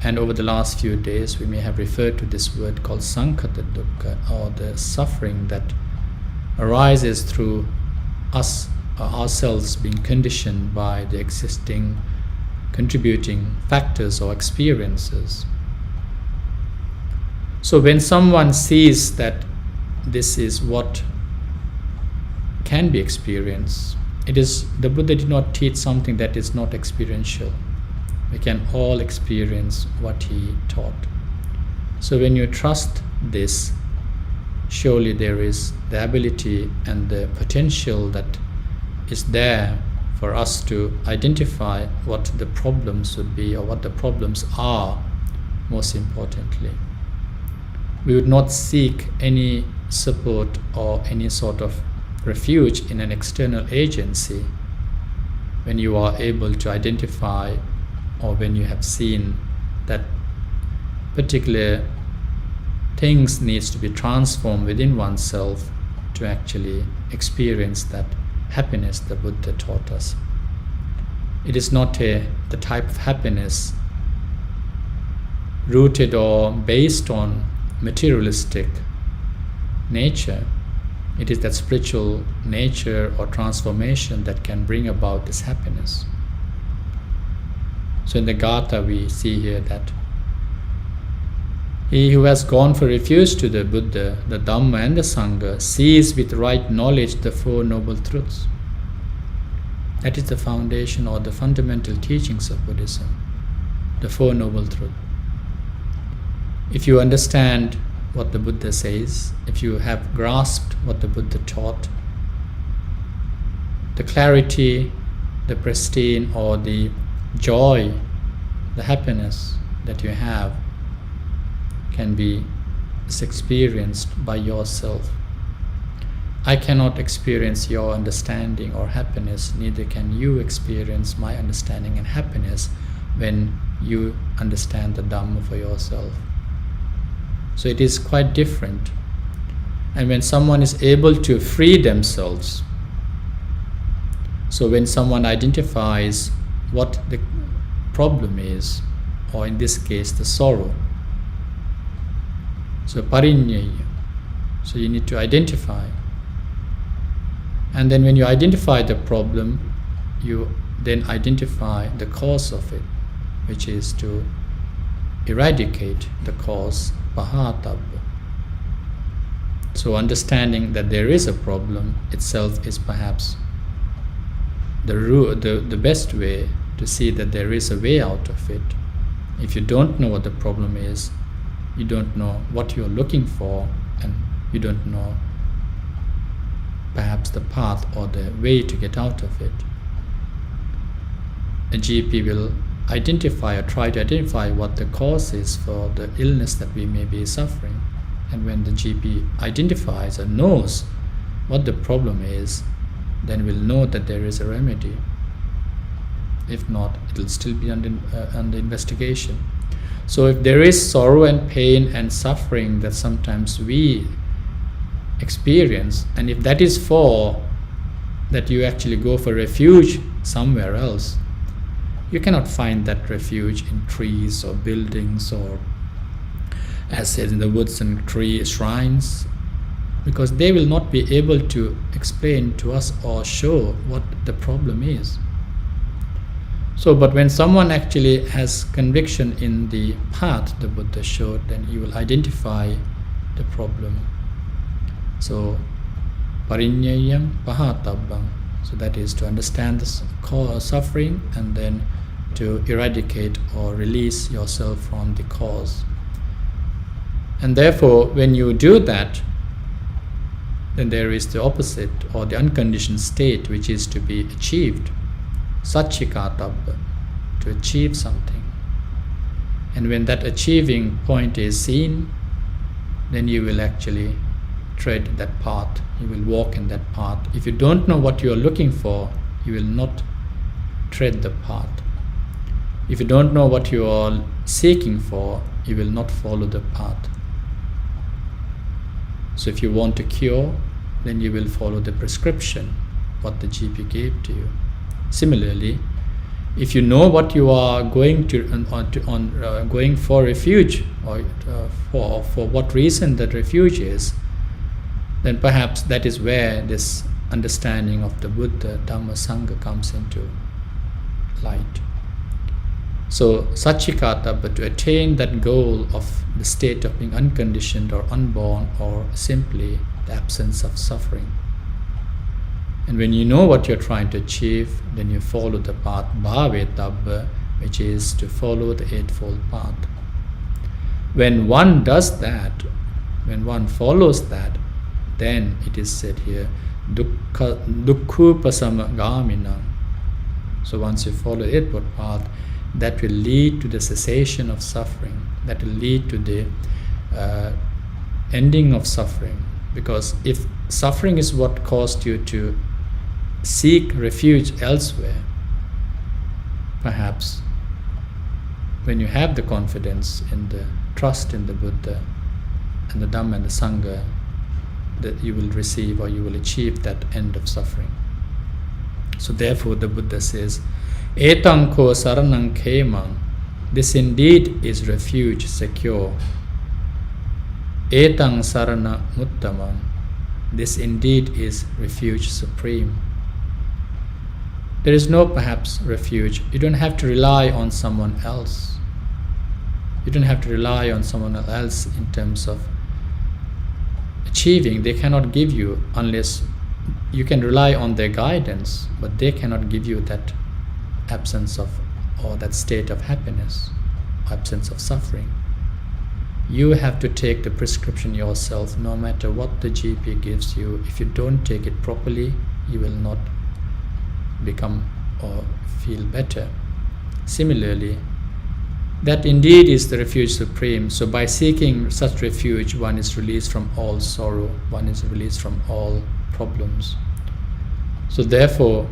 And over the last few days, we may have referred to this word called sankhata dukkha, or the suffering that arises through us, or ourselves, being conditioned by the existing contributing factors or experiences. So when someone sees that this is what can be experienced, the Buddha did not teach something that is not experiential. We can all experience what he taught. So when you trust this, surely there is the ability and the potential that is there for us to identify what the problems would be, or what the problems are, most importantly. We would not seek any support or any sort of refuge in an external agency when you are able to identify, or when you have seen that particular things needs to be transformed within oneself to actually experience that happiness the Buddha taught us. It is not the type of happiness rooted or based on materialistic nature. It is that spiritual nature or transformation that can bring about this happiness. So in the Gatha we see here that he who has gone for refuge to the Buddha, the Dhamma and the Sangha, sees with right knowledge the 4 noble truths. That is the foundation or the fundamental teachings of Buddhism, the 4 noble truths. If you understand what the Buddha says, if you have grasped what the Buddha taught, the clarity, the pristine, or the joy, the happiness that you have can be experienced by yourself. I cannot experience your understanding or happiness, neither can you experience my understanding and happiness when you understand the Dhamma for yourself. So it is quite different. And when someone is able to free themselves, so when someone identifies what the problem is, or in this case the sorrow, so parinyaya, so you need to identify. And then when you identify the problem, you then identify the cause of it, which is to eradicate the cause, pahatabba. So understanding that there is a problem itself is perhaps the best way to see that there is a way out of it. If you don't know what the problem is, you don't know what you're looking for, and you don't know perhaps the path or the way to get out of it. A GP will identify or try to identify what the cause is for the illness that we may be suffering. And when the GP identifies or knows what the problem is, then we'll know that there is a remedy. If not, it will still be under investigation. So if there is sorrow and pain and suffering that sometimes we experience, and if that is for that you actually go for refuge somewhere else, you cannot find that refuge in trees or buildings or, as said, in the woods and tree shrines, because they will not be able to explain to us or show what the problem is. So, but when someone actually has conviction in the path the Buddha showed, then he will identify the problem. So, parinyayam pahatabbam. So that is to understand the cause suffering and then to eradicate or release yourself from the cause. And therefore, when you do that, then there is the opposite or the unconditioned state which is to be achieved. Satchikatabba, to achieve something. And when that achieving point is seen, then you will actually tread that path. You will walk in that path. If you don't know what you are looking for, you will not tread the path. If you don't know what you are seeking for, you will not follow the path. So if you want a cure, then you will follow the prescription, what the GP gave to you. Similarly, if you know what you are going going for refuge, or for what reason that refuge is, then perhaps that is where this understanding of the Buddha, Dhamma, Sangha comes into light. So, Satchikata, but to attain that goal of the state of being unconditioned or unborn, or simply the absence of suffering. And when you know what you're trying to achieve, then you follow the path, bhavetabba, which is to follow the Eightfold Path. When one does that, when one follows that, then it is said here, dukkhupasamagaminam. So once you follow the Eightfold Path, that will lead to the cessation of suffering, that will lead to the ending of suffering. Because if suffering is what caused you to seek refuge elsewhere, perhaps when you have the confidence and the trust in the Buddha and the Dhamma and the Sangha, that you will receive or you will achieve that end of suffering. So therefore the Buddha says, Etang ko saranang khemang, this indeed is refuge secure. Etang sarana muttamam, this indeed is refuge supreme. There is no perhaps refuge. You don't have to rely on someone else. You don't have to rely on someone else in terms of achieving. They cannot give you, unless you can rely on their guidance, but they cannot give you that absence of, or that state of happiness, absence of suffering. You have to take the prescription yourself, no matter what the GP gives you. If you don't take it properly, you will not become or feel better. Similarly, that indeed is the refuge supreme. So by seeking such refuge, one is released from all sorrow, one is released from all problems. So therefore,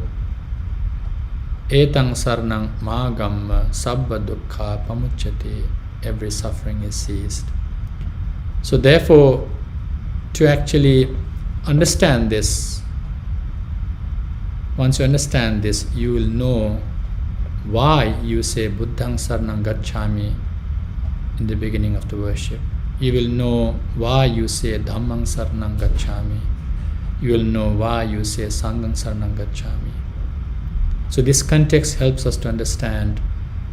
etang sarnang magamma sabba dukkha pamucchati, every suffering is ceased. So therefore, to actually understand this, once you understand this, you will know why you say Buddhang Saranang Gacchami in the beginning of the worship. You will know why you say Dhammang Saranang Gacchami. You will know why you say Sanghang Saranang Gacchami. So this context helps us to understand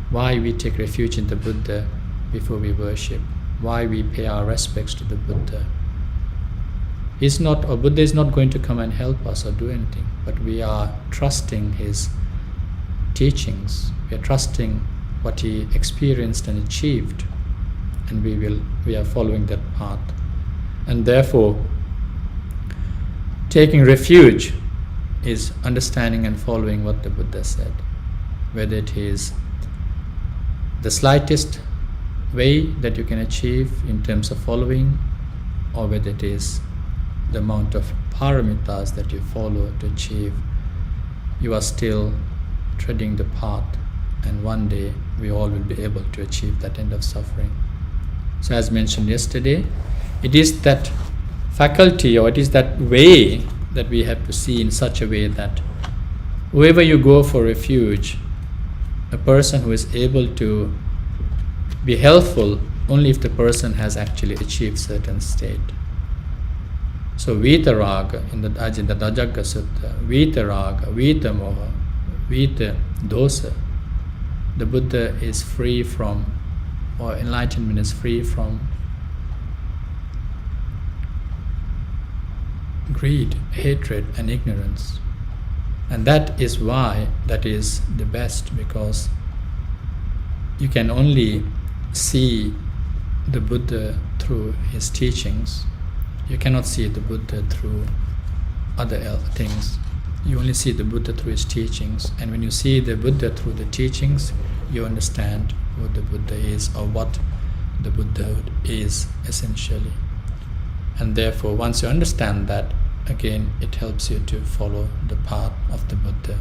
why we take refuge in the Buddha before we worship, why we pay our respects to the Buddha. Buddha is not going to come and help us or do anything, but we are trusting his teachings. We are trusting what he experienced and achieved. and we are following that path. And therefore, taking refuge is understanding and following what the Buddha said, whether it is the slightest way that you can achieve in terms of following, or whether it is the amount of paramitas that you follow to achieve. You are still treading the path, and one day we all will be able to achieve that end of suffering. So as mentioned yesterday, it is that faculty, or it is that way that we have to see in such a way that wherever you go for refuge, a person who is able to be helpful only if the person has actually achieved certain state. So Vitaraga in the Dajjagga Sutta, Vitaraga, Vitamoha, Vita Dosa, the Buddha is free from, or enlightenment is free from greed, hatred and ignorance. And that is why that is the best, because you can only see the Buddha through his teachings. You cannot see the Buddha through other things. You only see the Buddha through his teachings. And when you see the Buddha through the teachings, you understand who the Buddha is, or what the Buddhahood is essentially. And therefore, once you understand that, again, it helps you to follow the path of the Buddha,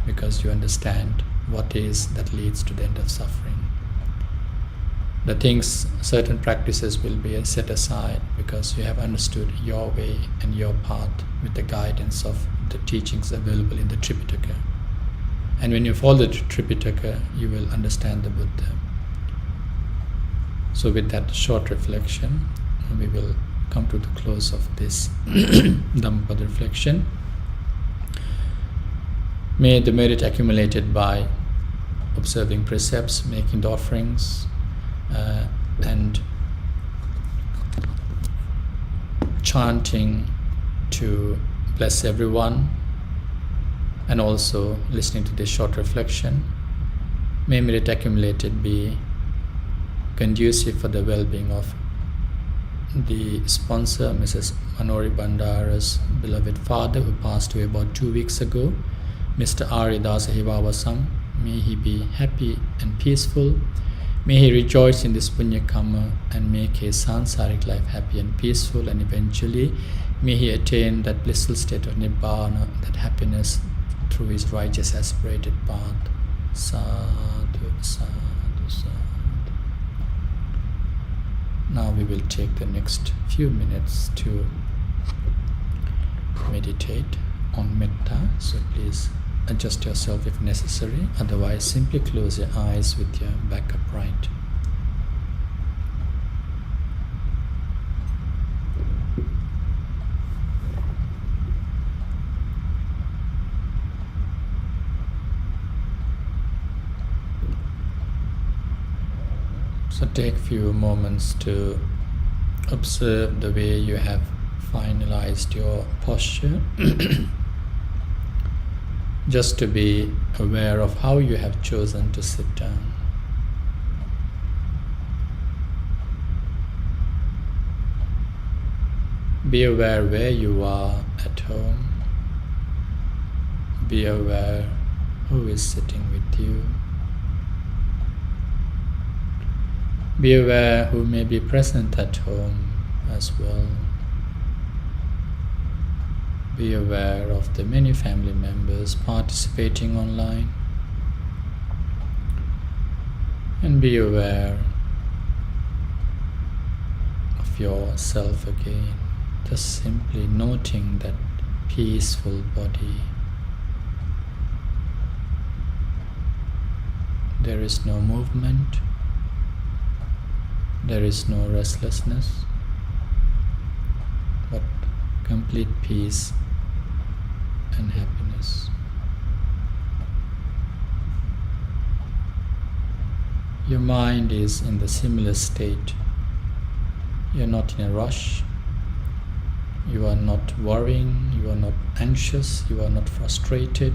because you understand what is that leads to the end of suffering. The things, certain practices will be set aside because you have understood your way and your path with the guidance of the teachings available in the Tripitaka. And when you follow the Tripitaka, you will understand the Buddha. So with that short reflection, we will come to the close of this Dhammapada reflection. May the merit accumulated by observing precepts, making the offerings, and chanting to bless everyone, and also listening to this short reflection, may merit accumulated be conducive for the well-being of the sponsor, Mrs. Manori Bandara's beloved father, who passed away about 2 weeks ago, Mr. Aridasa Hivavasam. May he be happy and peaceful. May he rejoice in this punya karma and make his sansaric life happy and peaceful, and eventually may he attain that blissful state of Nibbana, that happiness, through his righteous aspirated path. Sadhu, sadhu, sadhu. Now we will take the next few minutes to meditate on Metta, so please adjust yourself if necessary, otherwise simply close your eyes with your back upright. So take a few moments to observe the way you have finalized your posture. Just to be aware of how you have chosen to sit down. Be aware where you are at home. Be aware who is sitting with you. Be aware who may be present at home as well. Be aware of the many family members participating online. And be aware of yourself again, just simply noting that peaceful body. There is no movement, there is no restlessness, but complete peace and happiness. Your mind is in the similar state. You are not in a rush. You are not worrying. You are not anxious. You are not frustrated.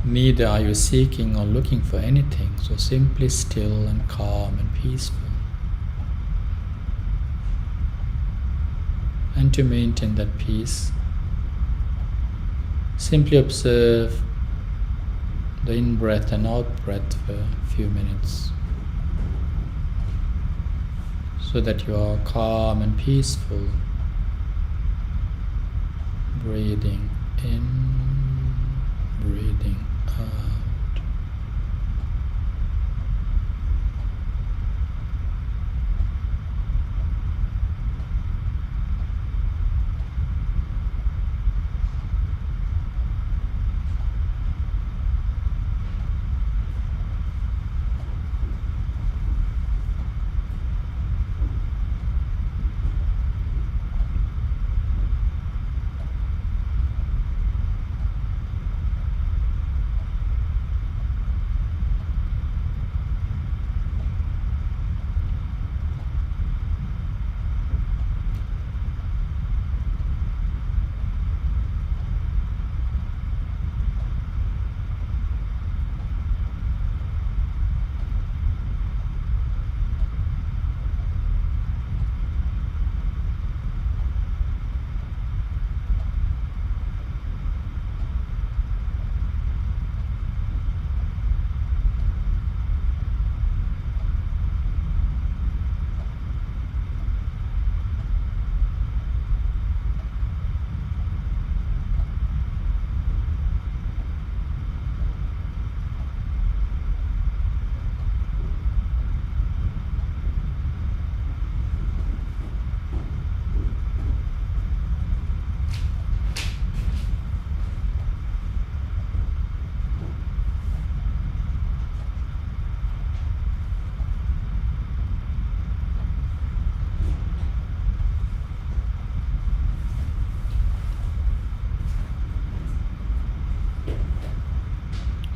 Neither are you seeking or looking for anything, so simply still and calm and peaceful. And to maintain that peace, simply observe the in-breath and out-breath for a few minutes, so that you are calm and peaceful, breathing in, breathing out.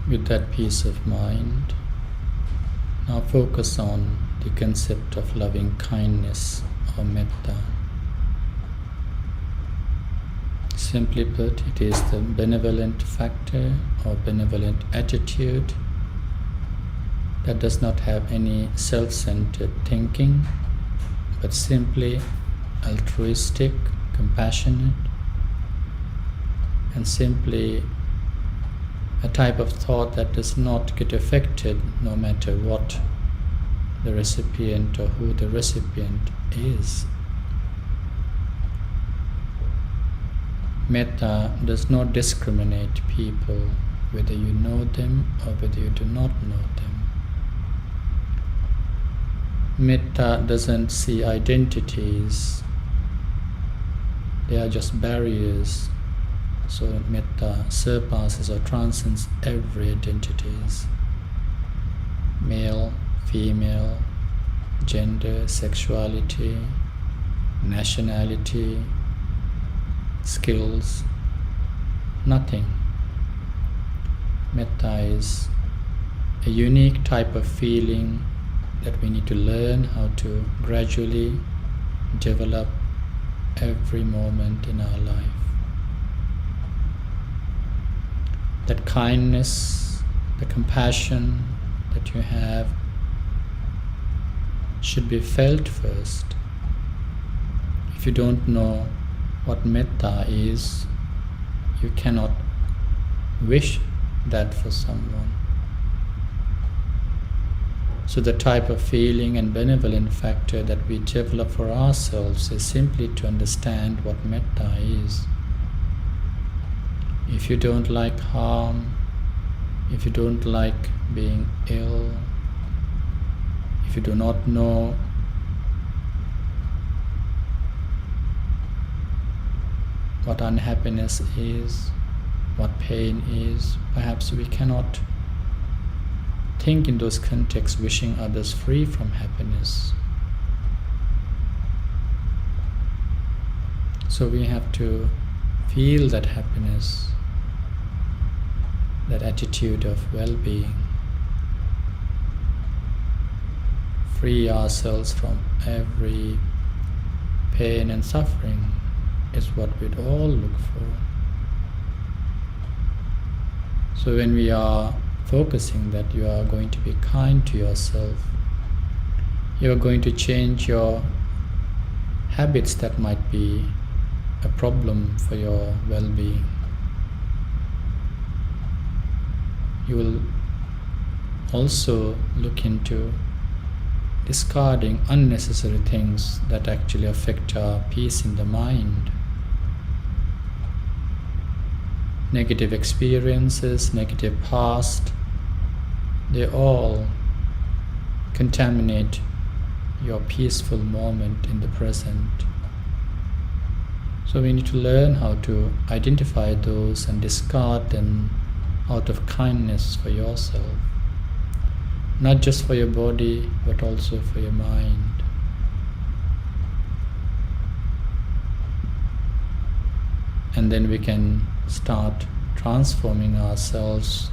With that peace of mind, now focus on the concept of loving kindness or metta. Simply put, it is the benevolent factor or benevolent attitude that does not have any self-centered thinking, but simply altruistic, compassionate, and simply a type of thought that does not get affected no matter what the recipient or who the recipient is. Metta does not discriminate people, whether you know them or whether you do not know them. Metta doesn't see identities, they are just barriers. So metta surpasses or transcends every identities. Male, female, gender, sexuality, nationality, skills, nothing. Metta is a unique type of feeling that we need to learn how to gradually develop every moment in our life. That kindness, the compassion that you have should be felt first. If you don't know what metta is, you cannot wish that for someone. So the type of feeling and benevolent factor that we develop for ourselves is simply to understand what metta is. If you don't like harm, if you don't like being ill, if you do not know what unhappiness is, what pain is, perhaps we cannot think in those contexts wishing others free from happiness. So we have to feel that happiness, that attitude of well-being, free ourselves from every pain and suffering is what we'd all look for. So when we are focusing that you are going to be kind to yourself, you are going to change your habits that might be a problem for your well-being. You will also look into discarding unnecessary things that actually affect our peace in the mind. Negative experiences, negative past, they all contaminate your peaceful moment in the present. So we need to learn how to identify those and discard them out of kindness for yourself. Not just for your body, but also for your mind. And then we can start transforming ourselves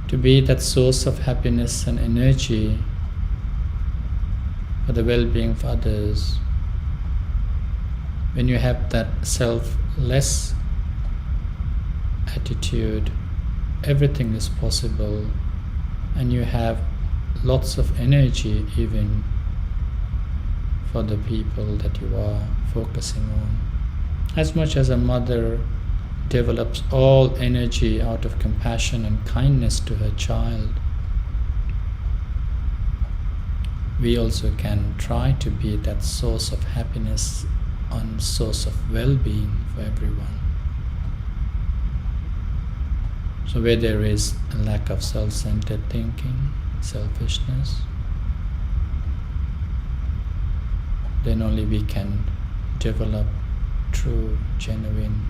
to be that source of happiness and energy for the well-being of others. When you have that selfless attitude, everything is possible, and you have lots of energy even for the people that you are focusing on. As much as a mother develops all energy out of compassion and kindness to her child, we also can try to be that source of happiness and source of well-being for everyone. So where there is a lack of self-centered thinking, selfishness, then only we can develop true, genuine,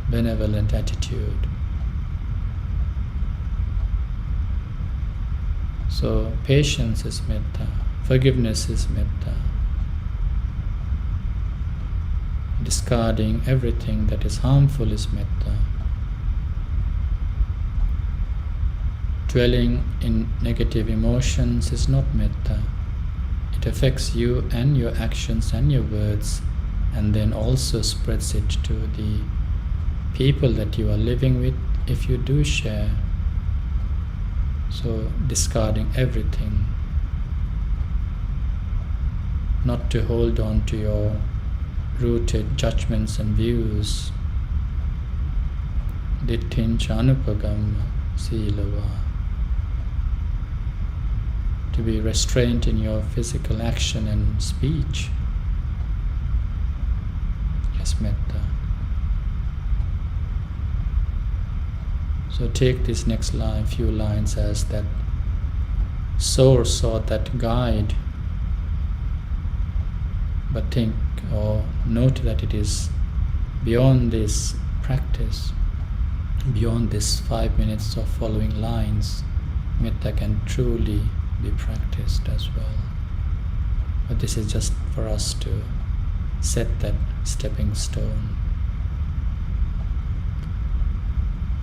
benevolent attitude. So patience is metta, forgiveness is metta. Discarding everything that is harmful is metta. Dwelling in negative emotions is not metta. It affects you and your actions and your words, and then also spreads it to the people that you are living with if you do share. So discarding everything, not to hold on to your rooted judgments and views. Dittincha anupagam silava. To be restrained in your physical action and speech. Yes, metta. So take this next few lines as that source or that guide, but think or note that it is beyond this practice, beyond this 5 minutes of following lines. Metta can truly be practiced as well. But this is just for us to set that stepping stone.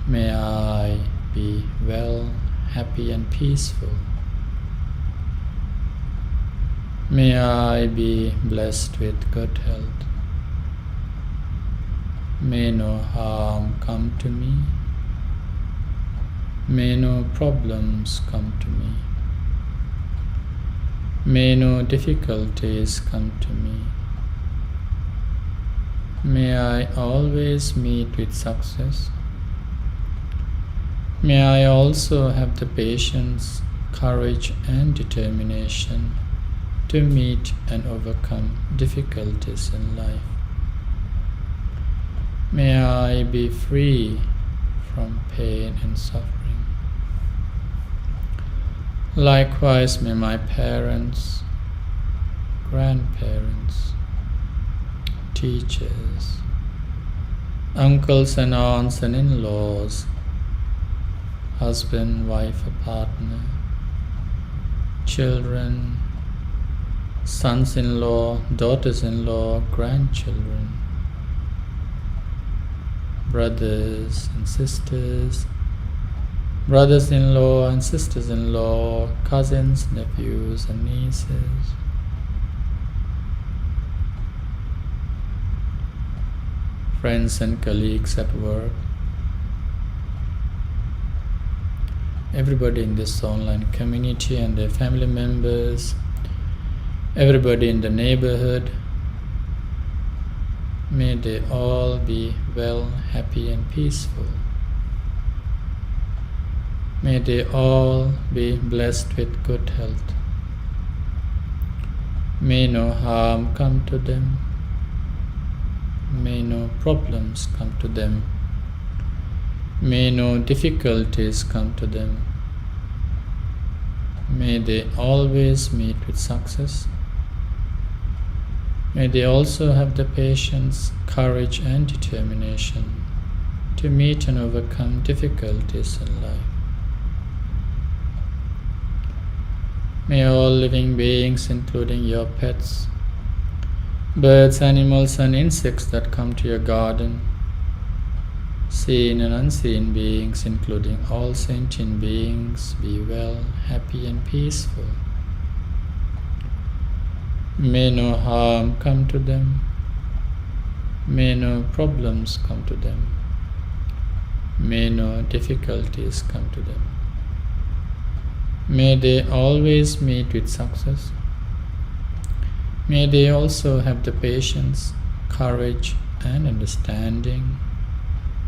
May I be well, happy and peaceful. May I be blessed with good health. May no harm come to me. May no problems come to me. May no difficulties come to me. May I always meet with success. May I also have the patience, courage and determination to meet and overcome difficulties in life. May I be free from pain and suffering. Likewise, may my parents, grandparents, teachers, uncles and aunts and in-laws, husband, wife or partner, children, sons-in-law, daughters-in-law, grandchildren, brothers and sisters, brothers-in-law and sisters-in-law, cousins, nephews and nieces, friends and colleagues at work, everybody in this online community and their family members, everybody in the neighborhood. May they all be well, happy and peaceful. May they all be blessed with good health. May no harm come to them. May no problems come to them. May no difficulties come to them. May they always meet with success. May they also have the patience, courage and determination to meet and overcome difficulties in life. May all living beings, including your pets, birds, animals and insects that come to your garden, seen and unseen beings, including all sentient beings, be well, happy and peaceful. May no harm come to them. May no problems come to them. May no difficulties come to them. May they always meet with success. May they also have the patience, courage and understanding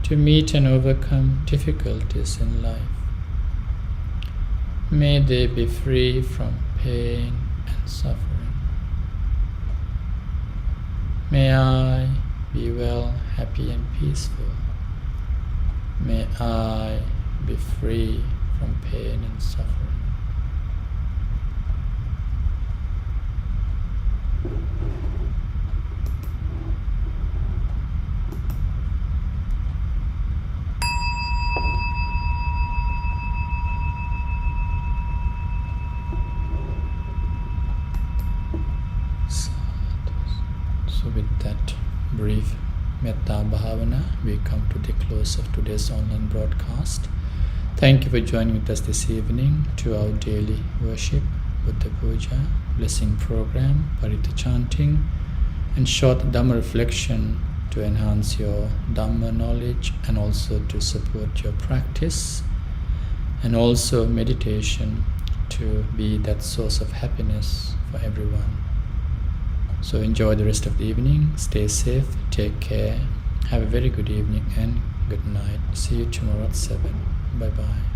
to meet and overcome difficulties in life. May they be free from pain and suffering. May I be well, happy and peaceful. May I be free from pain and suffering. So with that brief Metta Bhavana, we come to the close of today's online broadcast. Thank you for joining with us this evening to our daily worship, Buddha Puja, blessing program, Paritta Chanting, and short Dhamma reflection to enhance your Dhamma knowledge and also to support your practice, and also meditation to be that source of happiness for everyone. So enjoy the rest of the evening, stay safe, take care, have a very good evening and good night. See you tomorrow at 7. Bye bye.